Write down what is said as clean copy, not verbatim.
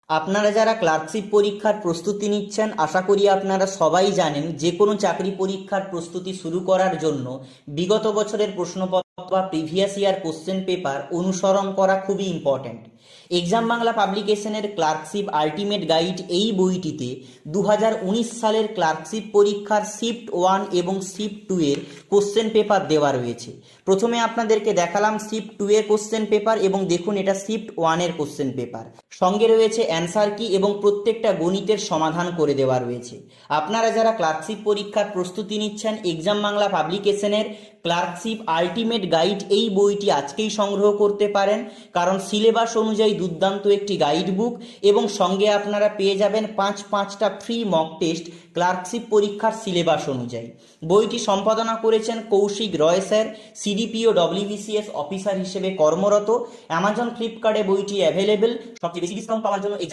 আপনারা যারা ক্লার্কশিপ পরীক্ষার প্রস্তুতি নিচ্ছেন, আশা করি আপনারা সবাই জানেন যে কোনো চাকরি পরীক্ষার প্রস্তুতি শুরু করার জন্য বিগত বছরের প্রশ্নপত্র বা প্রিভিয়াস ইয়ার কোশ্চেন পেপার অনুসরণ করা খুবই ইম্পর্ট্যান্ট। এক্সাম বাংলা পাবলিকেশনের ক্লার্কশিপ আলটিমেট গাইড এই বইটিতে 2019 সালের ক্লার্কশিপ পরীক্ষার শিফট 1 এবং শিফট 2 এর কোশ্চেন পেপার দেওয়া রয়েছে। প্রথমে আপনাদেরকে দেখালাম শিফট 2 এর কোশ্চেন পেপার এবং দেখুন এটা শিফট 1 এর কোশ্চেন পেপার। সঙ্গে রয়েছে অ্যান্সার কি এবং প্রত্যেকটা গণিতের সমাধান করে দেওয়া রয়েছে। আপনারা যারা ক্লার্কশিপ পরীক্ষার প্রস্তুতি নিচ্ছেন, এক্সাম বাংলা পাবলিকেশনের ক্লার্কশিপ আলটিমেট গাইড এই বইটি আজকেই সংগ্রহ করতে পারেন, কারণ সিলেবাস অনুযায়ী দুর্দান্ত একটি গাইড বুক এবং সঙ্গে আপনারা পেয়ে যাবেন পাঁচটা ফ্রি মক টেস্ট ক্লার্কশিপ পরীক্ষার সিলেবাস অনুযায়ী। বইটি সম্পাদনা করেছেন কৌশিক রয় স্যার, সিডিপিও ডব্লিউবিসিএস অফিসার হিসেবে কর্মরত। অ্যামাজন ফ্লিপকার্টে বইটি অ্যাভেলেবেল। সবচেয়ে বেশি ডিসকাউন্ট পাওয়ার জন্য